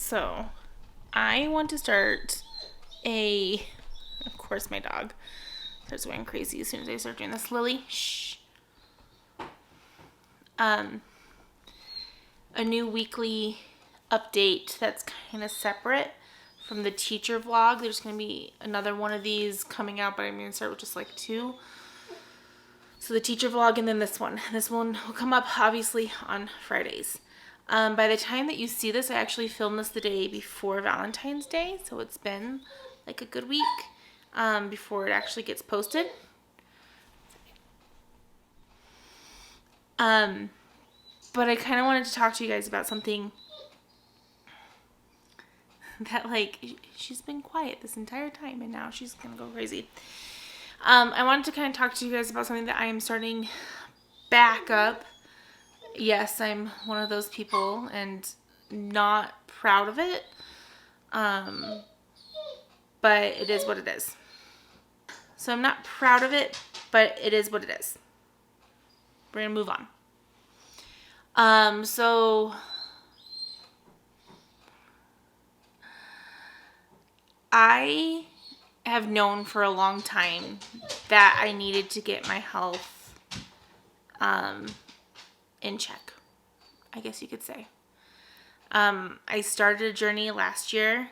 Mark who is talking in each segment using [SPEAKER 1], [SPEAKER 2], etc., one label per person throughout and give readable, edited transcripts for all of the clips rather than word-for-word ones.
[SPEAKER 1] So, I want to start of course, my dog starts going crazy as soon as I start doing this. Lily, shh. Um, a new weekly update that's kind of separate from the teacher vlog. There's going to be another one of these coming out, but I'm going to start with just like two. So the teacher vlog and then this one. This one will come up obviously on Fridays. By the time that you see this, I actually filmed this the day before Valentine's Day, so it's been like a good week before it actually gets posted. But I kind of wanted to talk to you guys about something that, like, she's been quiet this entire time, and now she's gonna go crazy. I wanted to kind of talk to you guys about something that I am starting back up. Yes, I'm one of those people, and not proud of it. But it is what it is. So I'm not proud of it, but it is what it is. We're gonna move on. So I have known for a long time that I needed to get my health in check, I guess you could say. I started a journey last year,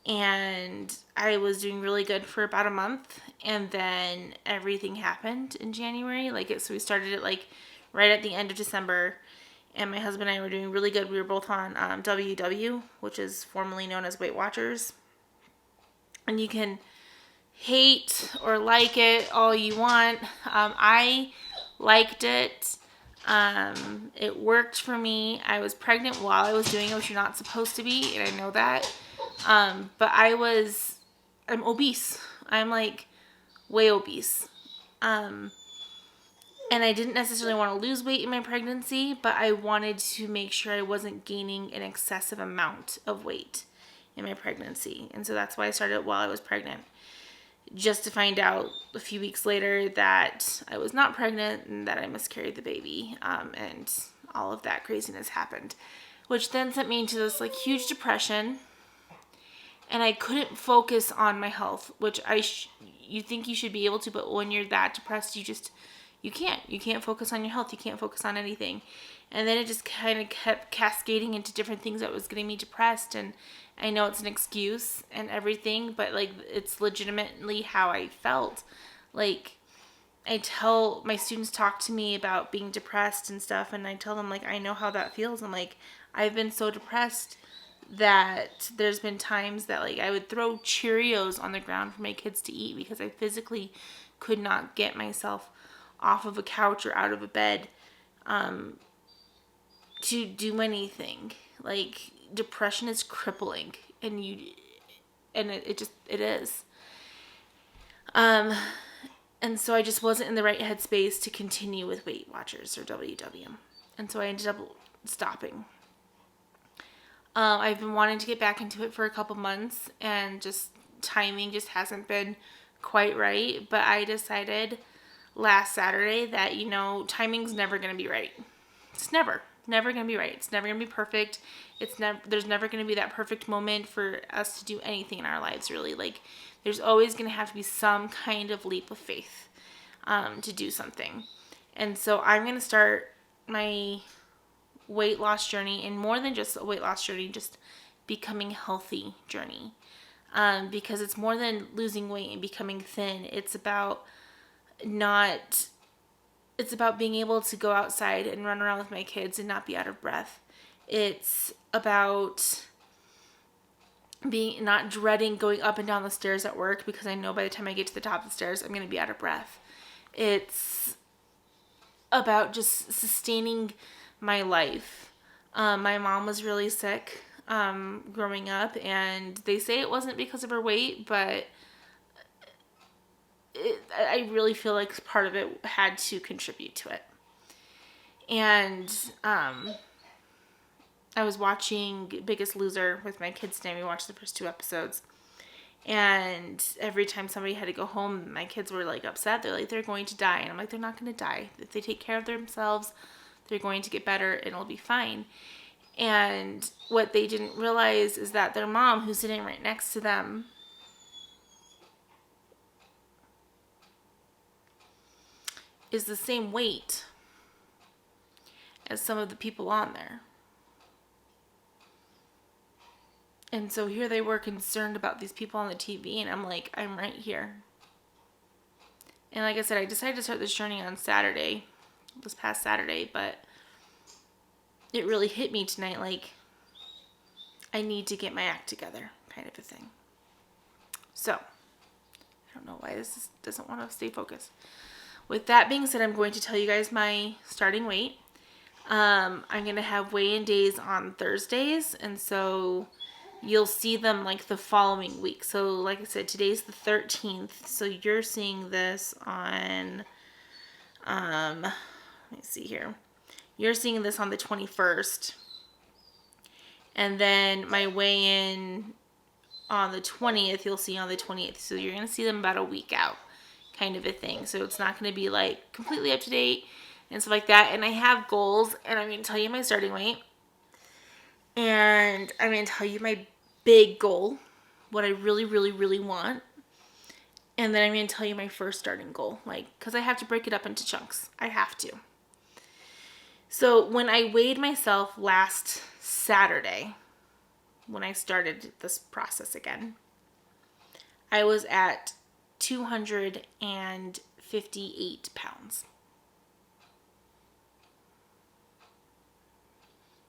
[SPEAKER 1] and I was doing really good for about a month, and then everything happened in January. So we started it like right at the end of December, and my husband and I were doing really good. We were both on WW, which is formerly known as Weight Watchers. And you can hate or like it all you want. I liked it. It worked for me. I was pregnant while I was doing it, which you're not supposed to be, and I know that. But I'm obese. I'm like way obese. And I didn't necessarily want to lose weight in my pregnancy, but I wanted to make sure I wasn't gaining an excessive amount of weight in my pregnancy. And so that's why I started while I was pregnant. Just to find out a few weeks later that I was not pregnant and that I miscarried the baby. And all of that craziness happened. Which then sent me into this like huge depression. And I couldn't focus on my health, which you think you should be able to, but when you're that depressed, you can't. You can't focus on your health. You can't focus on anything. And then it just kind of kept cascading into different things that was getting me depressed. And I know it's an excuse and everything, but like it's legitimately how I felt. Like I tell my students talk to me about being depressed and stuff, and I tell them like I know how that feels. I'm like I've been so depressed that there's been times that like I would throw Cheerios on the ground for my kids to eat because I physically could not get myself off of a couch or out of a bed to do anything. Like depression is crippling, and it is. And so I just wasn't in the right headspace to continue with Weight Watchers or WW, and so I ended up stopping. I've been wanting to get back into it for a couple months, and just timing just hasn't been quite right. But I decided last Saturday that, timing's never going to be right. It's never going to be right. It's never going to be perfect. There's never going to be that perfect moment for us to do anything in our lives, really. Like, there's always going to have to be some kind of leap of faith to do something. And so I'm going to start my weight loss journey, and more than just a weight loss journey, just becoming healthy journey. Because it's more than losing weight and becoming thin. It's about being able to go outside and run around with my kids and not be out of breath. It's about not dreading going up and down the stairs at work because I know by the time I get to the top of the stairs, I'm going to be out of breath. It's about just sustaining my life. My mom was really sick growing up, and they say it wasn't because of her weight, but I really feel like part of it had to contribute to it. And I was watching Biggest Loser with my kids today. We watched the first 2 episodes. And every time somebody had to go home, my kids were like upset. They're like, they're going to die. And I'm like, they're not going to die. If they take care of themselves, they're going to get better and it'll be fine. And what they didn't realize is that their mom, who's sitting right next to them, is the same weight as some of the people on there. And so here they were concerned about these people on the TV, and I'm like, I'm right here. And like I said, I decided to start this journey on Saturday, this past Saturday, but it really hit me tonight, like, I need to get my act together, kind of a thing. So, I don't know why this doesn't want to stay focused. With that being said, I'm going to tell you guys my starting weight. I'm going to have weigh-in days on Thursdays, and so you'll see them like the following week. So like I said, today's the 13th, so you're seeing this on, let me see here. You're seeing this on the 21st, and then my weigh-in on the 20th, you'll see on the 28th. So you're going to see them about a week out, kind of a thing. So it's not going to be like completely up to date and stuff like that. And I have goals, and I'm going to tell you my starting weight. And I'm going to tell you my big goal, what I really, really, really want. And then I'm going to tell you my first starting goal, like, because I have to break it up into chunks. I have to. So when I weighed myself last Saturday, when I started this process again, I was at 258 pounds.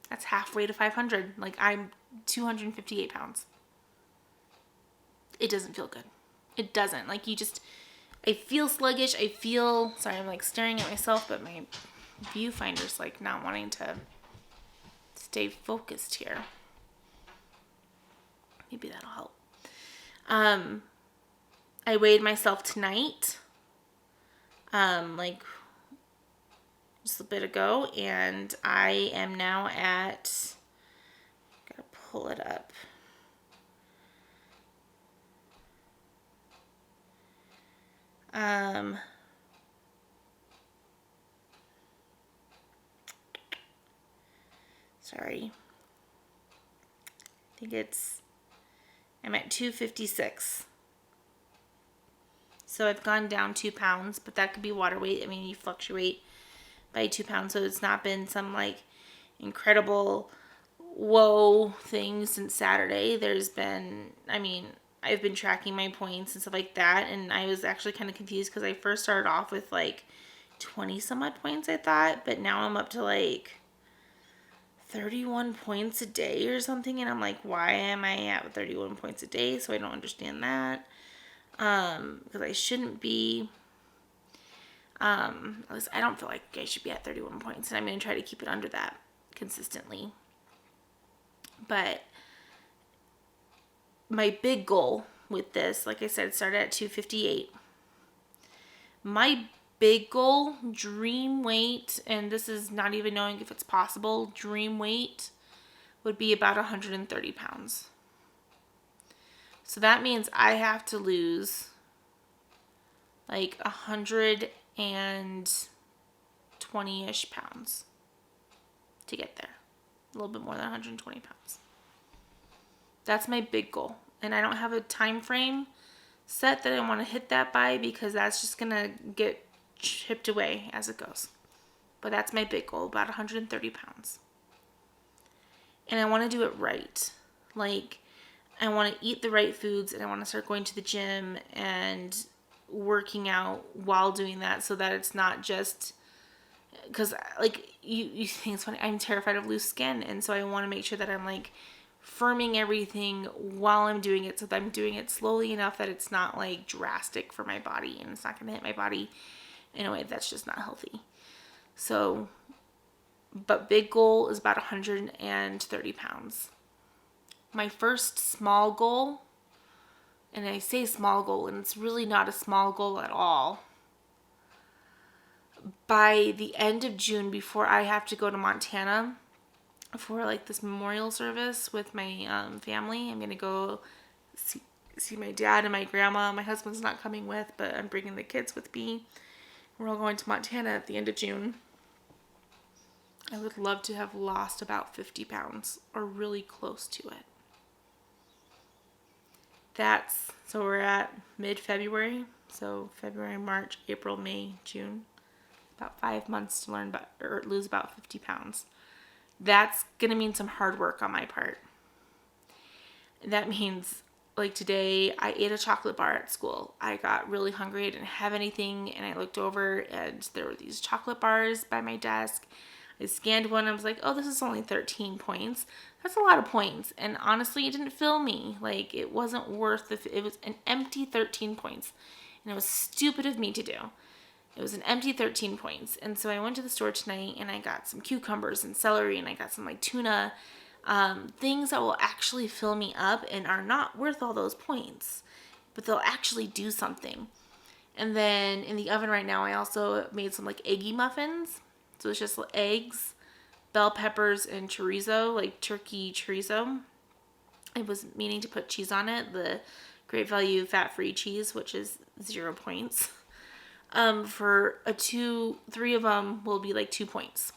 [SPEAKER 1] That's halfway to 500. Like, I'm 258 pounds. It doesn't feel good. It doesn't. Like, I feel sluggish. Sorry, I'm like staring at myself, but my viewfinder's like not wanting to stay focused here. Maybe that'll help. I weighed myself tonight, like just a bit ago, and I am now at, gotta pull it up. Sorry. I think I'm at 256. So I've gone down 2 pounds, but that could be water weight. I mean, you fluctuate by 2 pounds, so it's not been some like incredible whoa thing since Saturday. I've been tracking my points and stuff like that, and I was actually kind of confused because I first started off with like 20 some odd points, I thought, but now I'm up to like 31 points a day or something, and I'm like, why am I at 31 points a day? So I don't understand that. Because I shouldn't be, at least I don't feel like I should be at 31 points, and I'm going to try to keep it under that consistently. But my big goal with this, like I said, started at 258. My big goal, dream weight, and this is not even knowing if it's possible, dream weight would be about 130 pounds. So that means I have to lose like 120-ish pounds to get there. A little bit more than 120 pounds. That's my big goal. And I don't have a time frame set that I want to hit that by, because that's just going to get chipped away as it goes. But that's my big goal, about 130 pounds. And I want to do it right. Like, I want to eat the right foods, and I want to start going to the gym and working out while doing that, so that it's not just because, like, you think it's funny, I'm terrified of loose skin, and so I want to make sure that I'm like firming everything while I'm doing it, so that I'm doing it slowly enough that it's not like drastic for my body, and it's not going to hit my body in a way that's just not healthy. So, but big goal is about 130 pounds. My first small goal, and I say small goal, and it's really not a small goal at all. By the end of June, before I have to go to Montana for like this memorial service with my family, I'm going to go see my dad and my grandma. My husband's not coming with, but I'm bringing the kids with me. We're all going to Montana at the end of June. I would love to have lost about 50 pounds or really close to it. So we're at mid-February. So February, March, April, May, June. About 5 months to learn about or lose about 50 pounds. That's going to mean some hard work on my part. That means, like today, I ate a chocolate bar at school. I got really hungry. I didn't have anything, and I looked over, and there were these chocolate bars by my desk. I scanned one, and I was like, oh, this is only 13 points. That's a lot of points. And honestly, it didn't fill me. Like, it wasn't worth it was an empty 13 points. And it was stupid of me to do. It was an empty 13 points. And so I went to the store tonight, and I got some cucumbers and celery, and I got some like tuna, things that will actually fill me up and are not worth all those points, but they'll actually do something. And then in the oven right now, I also made some like eggy muffins. So it's just eggs, bell peppers, and chorizo, like turkey chorizo. I was meaning to put cheese on it, the Great Value fat-free cheese, which is 0 points. For three of them will be like 2 points.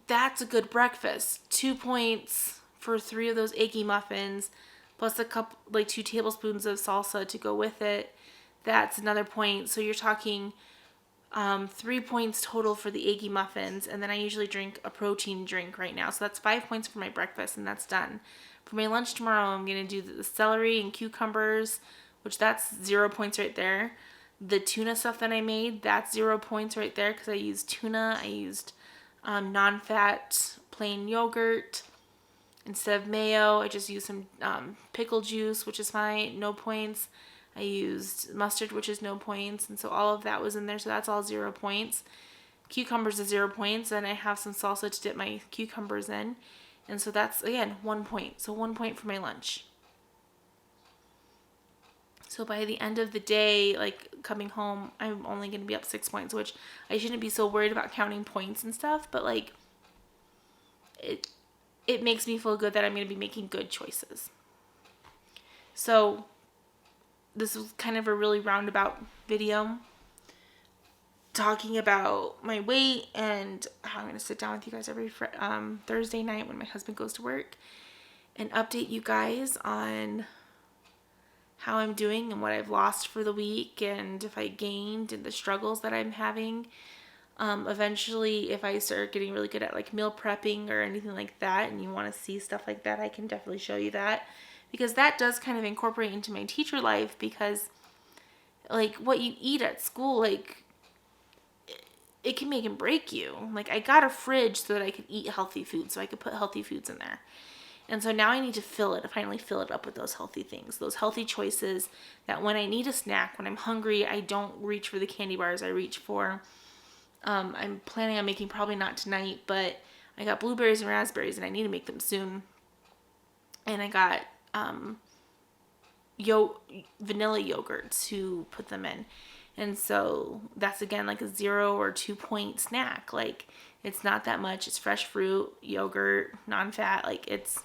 [SPEAKER 1] That's a good breakfast. 2 points for 3 of those eggy muffins, plus a cup, like 2 tablespoons of salsa to go with it. That's another point. So you're talking 3 points total for the eggy muffins, and then I usually drink a protein drink right now. So that's 5 points for my breakfast, and that's done. For my lunch tomorrow, I'm going to do the celery and cucumbers, which that's 0 points right there. The tuna stuff that I made, that's 0 points right there because I used tuna. I used non-fat plain yogurt instead of mayo. I just used some pickle juice, which is fine, no points. I used mustard, which is no points, and so all of that was in there, so that's all 0 points. Cucumbers is 0 points, and I have some salsa to dip my cucumbers in, and so that's, again, 1 point. So 1 point for my lunch. So by the end of the day, like coming home, I'm only going to be up 6 points, which I shouldn't be so worried about counting points and stuff, but like it makes me feel good that I'm going to be making good choices. So this was kind of a really roundabout video talking about my weight and how I'm going to sit down with you guys every Thursday night when my husband goes to work and update you guys on how I'm doing and what I've lost for the week and if I gained and the struggles that I'm having. Eventually, if I start getting really good at like meal prepping or anything like that and you want to see stuff like that, I can definitely show you that. Because that does kind of incorporate into my teacher life because, like, what you eat at school, like, it can make and break you. Like, I got a fridge so that I could eat healthy food, so I could put healthy foods in there. And so now I need to finally fill it up with those healthy things, those healthy choices that when I need a snack, when I'm hungry, I don't reach for the candy bars, I reach for, I'm planning on making, probably not tonight, but I got blueberries and raspberries and I need to make them soon. And I got vanilla yogurt to put them in. And so that's again like a 0 or 2 point snack. Like it's not that much. It's fresh fruit, yogurt, non-fat. Like it's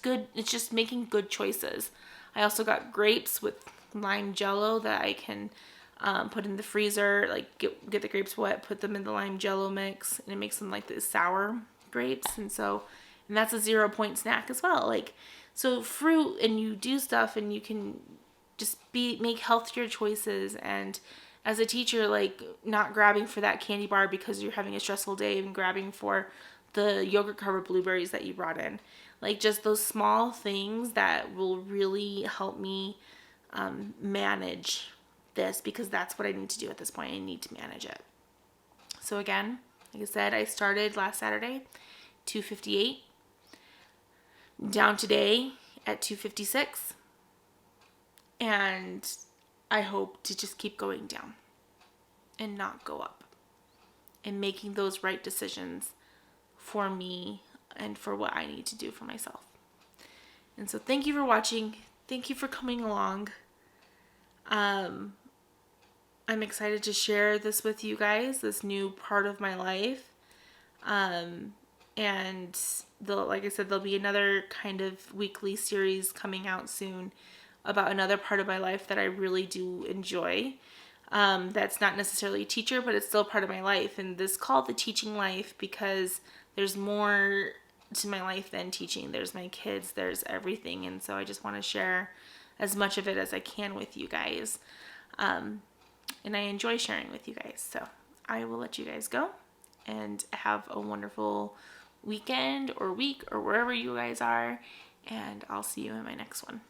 [SPEAKER 1] good. It's just making good choices. I also got grapes with lime jello that I can put in the freezer. Like get the grapes wet, put them in the lime jello mix, and it makes them like the sour grapes. And that's a 0 point snack as well. Like, so fruit, and you do stuff and you can just make healthier choices. And as a teacher, like not grabbing for that candy bar because you're having a stressful day and grabbing for the yogurt covered blueberries that you brought in. Like just those small things that will really help me manage this, because that's what I need to do at this point. I need to manage it. So again, like I said, I started last Saturday, 258. Down today at 256, and I hope to just keep going down and not go up and making those right decisions for me and for what I need to do for myself. And so thank you for watching. Thank you for coming along. I'm excited to share this with you guys, this new part of my life. And like I said, there'll be another kind of weekly series coming out soon about another part of my life that I really do enjoy. that's not necessarily a teacher, but it's still part of my life. And this is called the teaching life because there's more to my life than teaching. There's my kids, there's everything. And so I just want to share as much of it as I can with you guys. And I enjoy sharing with you guys. So I will let you guys go and have a wonderful weekend or week or wherever you guys are. And I'll see you in my next one.